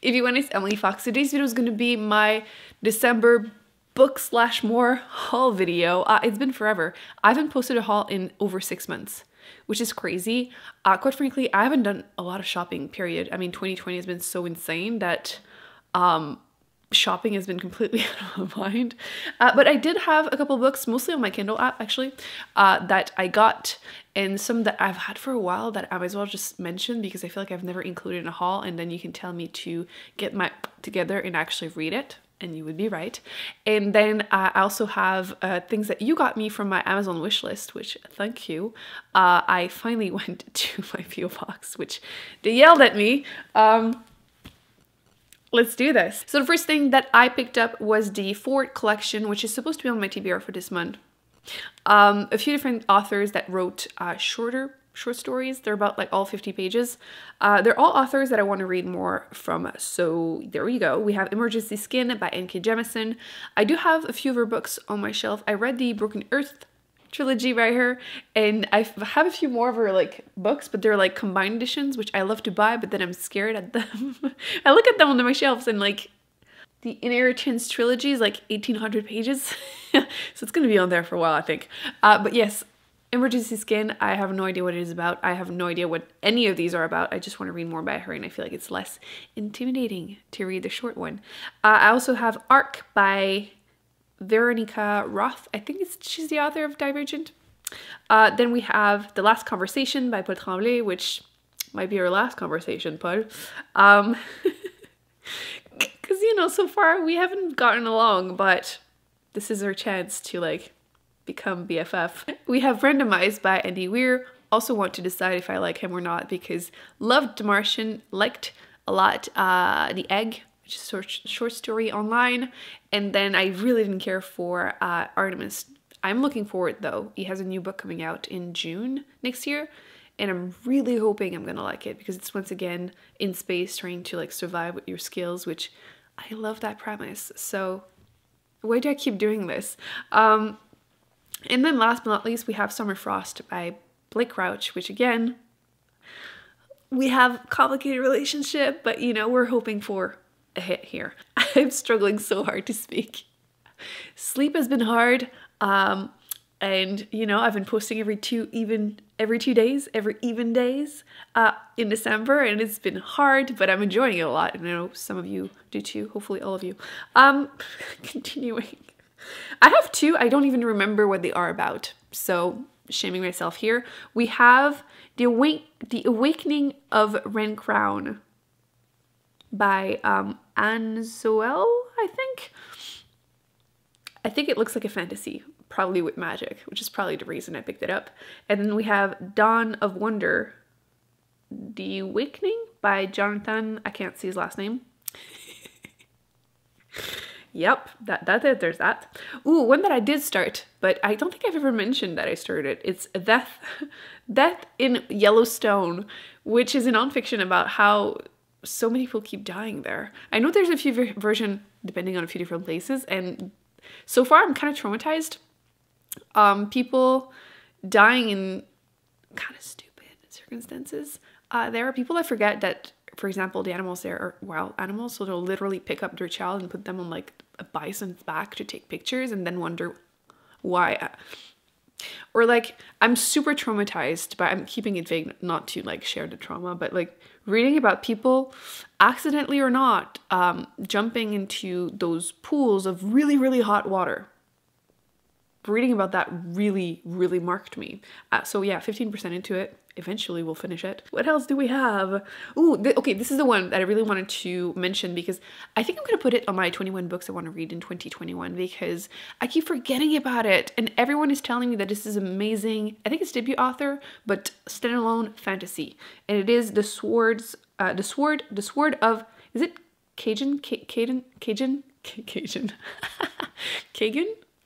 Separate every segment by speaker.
Speaker 1: Everyone, it's Emily Fox. Today's video is going to be my December book/more haul video. It's been forever. I haven't posted a haul in over 6 months, which is crazy. Quite frankly, I haven't done a lot of shopping, period. I mean, 2020 has been so insane that shopping has been completely out of my mind. But I did have a couple books, mostly on my Kindle app actually, that I got, and some that I've had for a while that I might as well just mention because I feel like I've never included in a haul, and then you can tell me to get my together and actually read it, and you would be right. And then I also have things that you got me from my Amazon wish list, which thank you. I finally went to my PO box, which they yelled at me. Let's do this. So the first thing that I picked up was the Ford collection, which is supposed to be on my TBR for this month. A few different authors that wrote short stories. They're about like all 50 pages. They're all authors that I want to read more from. So there we go. We have Emergency Skin by N.K. Jemisin. I do have a few of her books on my shelf. I read the Broken Earth trilogy by her, and I have a few more of her like books, but they're like combined editions, which I love to buy, but then I'm scared at them. I look at them on my shelves and like the Inheritance trilogy is like 1800 pages. So it's gonna be on there for a while, I think. But yes, Emergency Skin, I have no idea what it is about. I have no idea what any of these are about. I just want to read more by her, and I feel like it's less intimidating to read the short one. I also have Arc by Veronica Roth. I think she's the author of Divergent. Then we have The Last Conversation by Paul Tremblay, which might be our last conversation, Paul. Because, you know, so far we haven't gotten along, but this is our chance to, like, become BFF. We have Randomized by Andy Weir. Also want to decide if I like him or not, because loved Martian, liked a lot The Egg, which is a short story online, and then I really didn't care for Artemis. I'm looking forward though. He has a new book coming out in June next year, and I'm really hoping I'm gonna like it because it's once again in space trying to like survive with your skills, which I love that premise. So why do I keep doing this? And then last but not least, we have Summer Frost by Blake Crouch, which again, we have a complicated relationship, but you know, we're hoping for a hit here. I'm struggling so hard to speak. Sleep has been hard, and you know, I've been posting every two days in December, and it's been hard, but I'm enjoying it a lot, and I know some of you do too, hopefully all of you. Continuing. I have two, I don't even remember what they are about, so shaming myself here. We have The Awakening of Ren Crown by Anne Zoel, I think. I think it looks like a fantasy, probably with magic, which is probably the reason I picked it up. And then we have Dawn of Wonder, The Awakening by Jonathan, I can't see his last name. Yep, that's it, there's that. Ooh, one that I did start, but I don't think I've ever mentioned that I started. It's Death in Yellowstone, which is a nonfiction about how so many people keep dying there. I know there's a few versions depending on a few different places, and so far I'm kind of traumatized. People dying in kind of stupid circumstances. There are people that forget that, for example, the animals there are wild animals, so they'll literally pick up their child and put them on like a bison's back to take pictures and then wonder why. Or like, I'm super traumatized, but I'm keeping it vague not to like share the trauma, but like reading about people, accidentally or not, jumping into those pools of really, really hot water. Reading about that really, really marked me. So yeah, 15% into it. Eventually we'll finish it. What else do we have? Ooh, okay, this is the one that I really wanted to mention because I think I'm going to put it on my 21 books I want to read in 2021 because I keep forgetting about it, and everyone is telling me that this is amazing. I think it's debut author, but standalone fantasy, and it is the sword of, is it Cajun? Cajun? Cajun?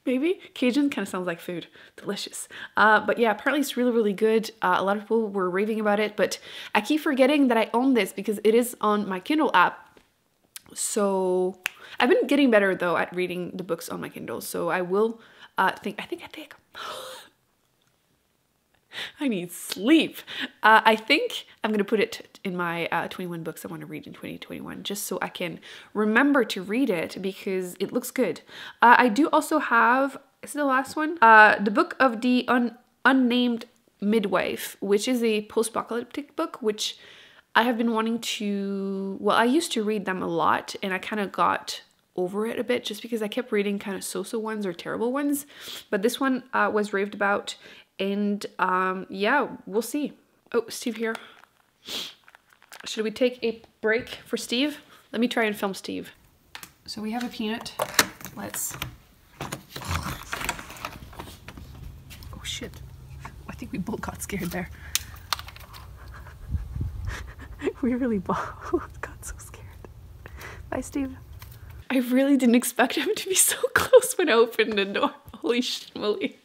Speaker 1: Maybe? Cajun kind of sounds like food. Delicious. But yeah, apparently it's really, really good. A lot of people were raving about it, but I keep forgetting that I own this because it is on my Kindle app. So I've been getting better though at reading the books on my Kindle. So I will I think I need sleep. I think I'm gonna put it in my 21 books I want to read in 2021, just so I can remember to read it because it looks good. I do also have, is it the last one? The Book of the Unnamed Midwife, which is a post-apocalyptic book, which I have been wanting to, well, I used to read them a lot and I kind of got over it a bit just because I kept reading kind of so-so ones or terrible ones. But this one was raved about. And yeah, we'll see. Oh, Steve here. Should we take a break for Steve? Let me try and film Steve. So we have a peanut. Let's... Oh shit. I think we both got scared there. We really both got so scared. Bye, Steve. I really didn't expect him to be so close when I opened the door. Holy schmoly.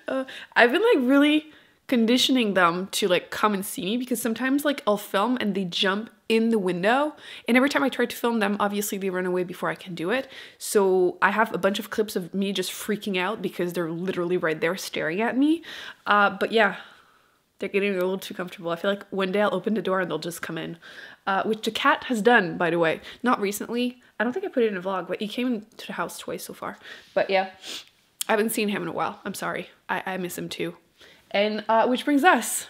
Speaker 1: I've been like really conditioning them to like come and see me because sometimes like I'll film and they jump in the window, and every time I try to film them, obviously they run away before I can do it. So I have a bunch of clips of me just freaking out because they're literally right there staring at me. But yeah, they're getting a little too comfortable. I feel like one day I'll open the door and they'll just come in, which the cat has done, by the way. Not recently. I don't think I put it in a vlog, but he came to the house twice so far. But yeah, I haven't seen him in a while. I'm sorry. I miss him too. And which brings us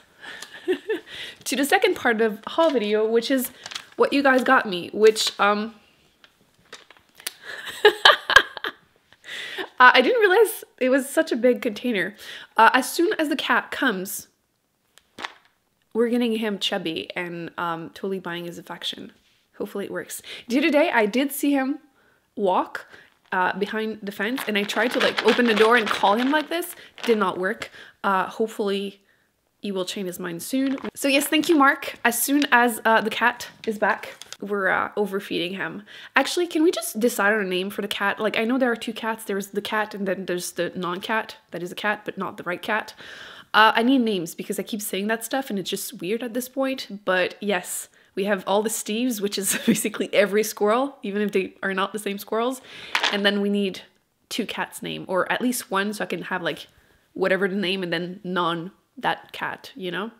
Speaker 1: to the second part of the haul video, which is what you guys got me, which I didn't realize it was such a big container. As soon as the cat comes, we're getting him chubby and totally buying his affection. Hopefully it works. The other day I did see him walk behind the fence, and I tried to like open the door and call him like this. Did not work. Hopefully he will change his mind soon. So yes, thank you, Mark. As soon as the cat is back, we're overfeeding him. Actually, can we just decide on a name for the cat? Like, I know there are two cats. There's the cat and then there's the non-cat that is a cat but not the right cat. I need names because I keep saying that stuff and it's just weird at this point. But yes, we have all the Steves, which is basically every squirrel, even if they are not the same squirrels. And then we need two cats' name, or at least one, so I can have like whatever the name and then that cat, you know?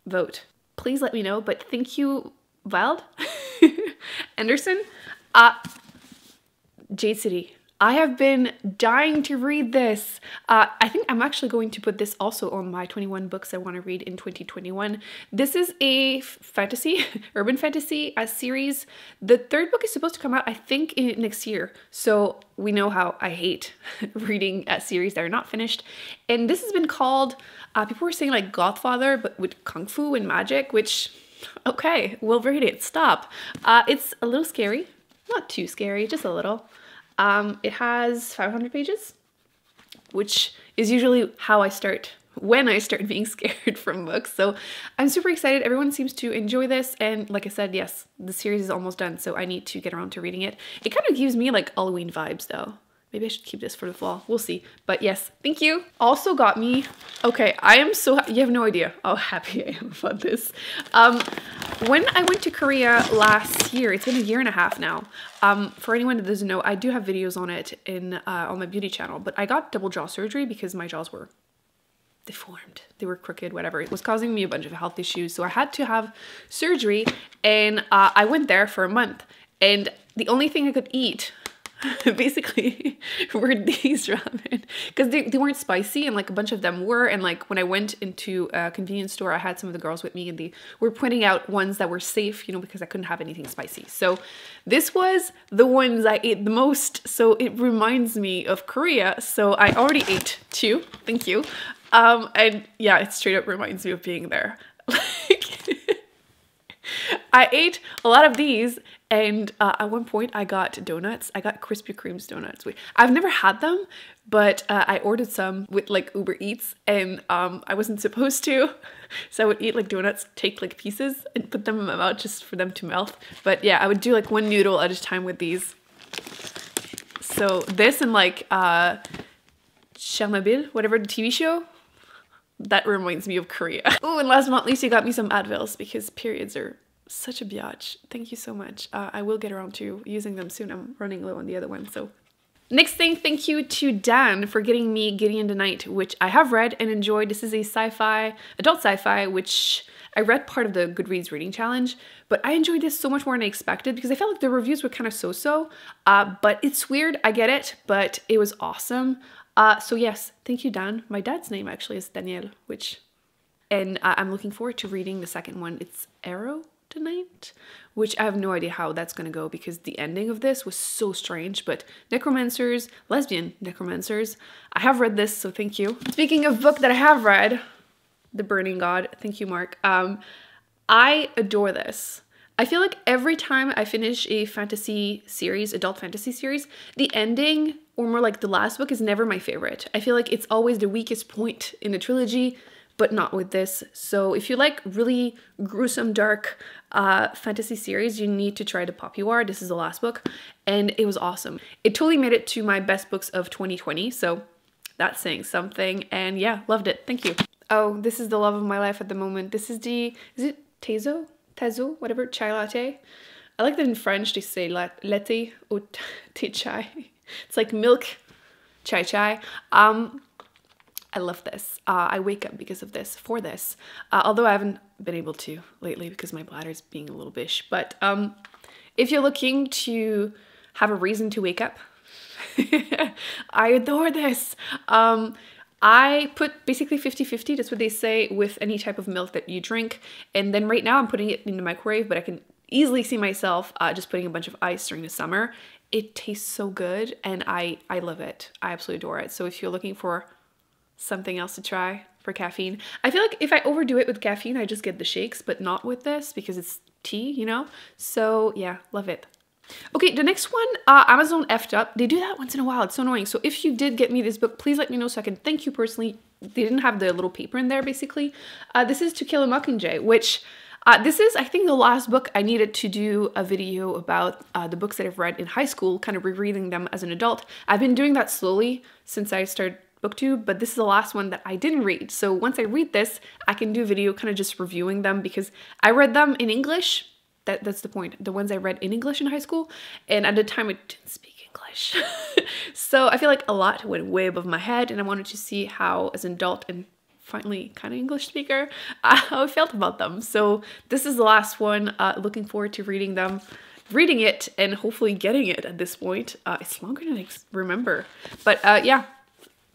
Speaker 1: Vote. Please let me know, but thank you, Wild. Anderson. Jade City. I have been dying to read this. I think I'm actually going to put this also on my 21 books I want to read in 2021. This is a fantasy, urban fantasy series. The third book is supposed to come out, I think, next year. So we know how I hate reading series that are not finished. And this has been called, people were saying like Godfather, but with Kung Fu and magic, which, okay, we'll read it. Stop. It's a little scary. Not too scary, just a little. It has 500 pages, which is usually how I start when I start being scared from books. So I'm super excited. Everyone seems to enjoy this. And like I said, yes, the series is almost done, so I need to get around to reading it. It kind of gives me like Halloween vibes though. Maybe I should keep this for the fall. We'll see. But yes, thank you. Also got me, okay, I am so, you have no idea how happy I am about this. When I went to Korea last year, it's been a year and a half now. For anyone that doesn't know, I do have videos on it on my beauty channel, but I got double jaw surgery because my jaws were deformed. They were crooked, whatever. It was causing me a bunch of health issues. So I had to have surgery, and I went there for a month, and the only thing I could eat basically were these ramen because they weren't spicy, and like a bunch of them were. And like when I went into a convenience store, I had some of the girls with me and they were pointing out ones that were safe, you know, because I couldn't have anything spicy. So this was the ones I ate the most, so it reminds me of Korea. So I already ate two, thank you. And yeah, it straight up reminds me of being there. Like I ate a lot of these, and at one point I got donuts. I got Krispy Kreme's donuts. I've never had them, but I ordered some with like Uber Eats, and I wasn't supposed to. So I would eat like donuts, take like pieces and put them in my mouth just for them to melt. But yeah, I would do like one noodle at a time with these. So this and like Chernobyl, whatever the TV show, that reminds me of Korea. Oh, and last but not least, you got me some Advils because periods are such a biatch. Thank you so much. I will get around to using them soon. I'm running low on the other one, so Next thing, thank you to Dan for getting me Gideon the Night, which I have read and enjoyed. This is a sci-fi, adult sci-fi, which I read part of the Goodreads reading challenge, but I enjoyed this so much more than I expected because I felt like the reviews were kind of so-so, but it's weird, I get it, but it was awesome. So yes, thank you, Dan. My dad's name actually is Daniel, and I'm looking forward to reading the second one. It's Arrow Tonight, which I have no idea how that's gonna go because the ending of this was so strange, but necromancers, lesbian necromancers. I have read this, so thank you. Speaking of book that I have read, The Burning God, thank you, Mark. I adore this. I feel like every time I finish a fantasy series, adult fantasy series, the ending, or more like the last book, is never my favorite. I feel like it's always the weakest point in the trilogy, but not with this. So if you like really gruesome, dark fantasy series, you need to try The Popular. This is the last book, and it was awesome. It totally made it to my best books of 2020, so that's saying something, and yeah, loved it. Thank you. Oh, this is the love of my life at the moment. This is is it Tezo? Tezo? Whatever, chai latte. I like that in French they say latte or tea chai. It's like milk, chai. I love this. I wake up because of this, for this. Although I haven't been able to lately because my bladder's being a little bish. But if you're looking to have a reason to wake up, I adore this. I put basically 50-50, that's what they say, with any type of milk that you drink. And then right now I'm putting it in the microwave, but I can easily see myself just putting a bunch of ice during the summer. It tastes so good, and I love it. I absolutely adore it. So if you're looking for something else to try for caffeine, I feel like if I overdo it with caffeine, I just get the shakes, but not with this because it's tea, you know? So yeah, love it. Okay, the next one, Amazon effed up. They do that once in a while. It's so annoying. So if you did get me this book, please let me know so I can thank you personally. They didn't have the little paper in there, basically. This is To Kill a Mockingjay, which this is, I think, the last book I needed to do a video about the books that I've read in high school, kind of rereading them as an adult. I've been doing that slowly since I started Booktube, but this is the last one that I didn't read. So once I read this, I can do a video kind of just reviewing them because I read them in English. That's the point. The ones I read in English in high school, and at the time I didn't speak English. So I feel like a lot went way above my head, and I wanted to see how, as an adult and finally kind of English speaker, how I felt about them. So this is the last one. Looking forward to reading it, and hopefully getting it at this point. It's longer than I remember. But yeah.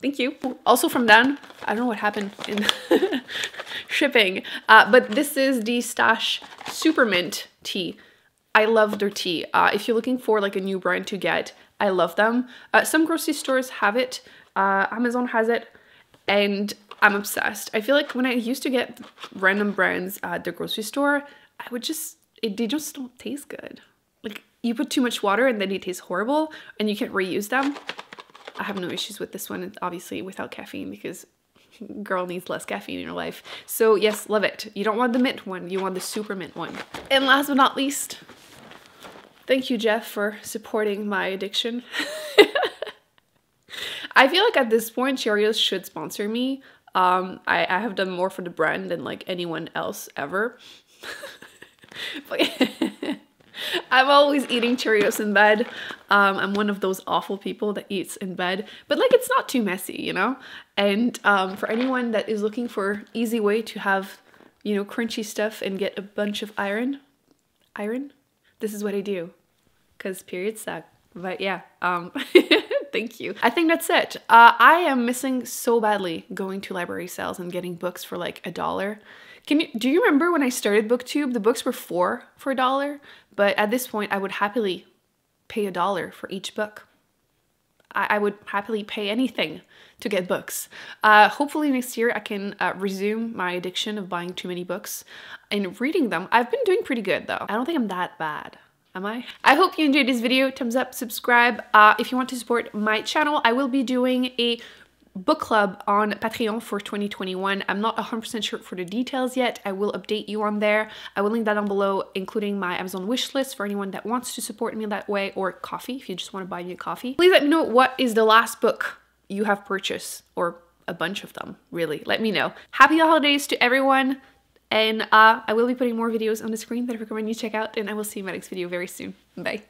Speaker 1: Thank you. Also from Dan, I don't know what happened in shipping, but this is the Stash Supermint tea. I love their tea. If you're looking for like a new brand to get, I love them. Some grocery stores have it, Amazon has it, and I'm obsessed. I feel like when I used to get random brands at the grocery store, they just don't taste good. Like, you put too much water and then they taste horrible and you can't reuse them. I have no issues with this one, obviously without caffeine, because girl needs less caffeine in her life. So yes, love it. You don't want the mint one, you want the super mint one. And last but not least, thank you, Jeff, for supporting my addiction. I feel like at this point, Cheerios should sponsor me. I have done more for the brand than like anyone else ever. But I'm always eating Cheerios in bed. I'm one of those awful people that eats in bed, but like it's not too messy, you know? And for anyone that is looking for easy way to have, you know, crunchy stuff and get a bunch of iron, this is what I do, because periods suck. But yeah, thank you. I think that's it. I am missing so badly going to library sales and getting books for like $1. Do you remember when I started Booktube, the books were for $1, but at this point I would happily pay $1 for each book. I would happily pay anything to get books. Hopefully next year I can resume my addiction of buying too many books and reading them. I've been doing pretty good though. I don't think I'm that bad. Am I? I hope you enjoyed this video. Thumbs up, subscribe. If you want to support my channel, I will be doing a book club on Patreon for 2021. I'm not 100% sure for the details yet. I will update you on there. I will link that down below, including my Amazon wish list for anyone that wants to support me that way, or coffee if you just want to buy me a coffee. Please let me know what is the last book you have purchased, or a bunch of them, really. Let me know. Happy holidays to everyone, and I will be putting more videos on the screen that I recommend you check out, and I will see you in my next video very soon. Bye.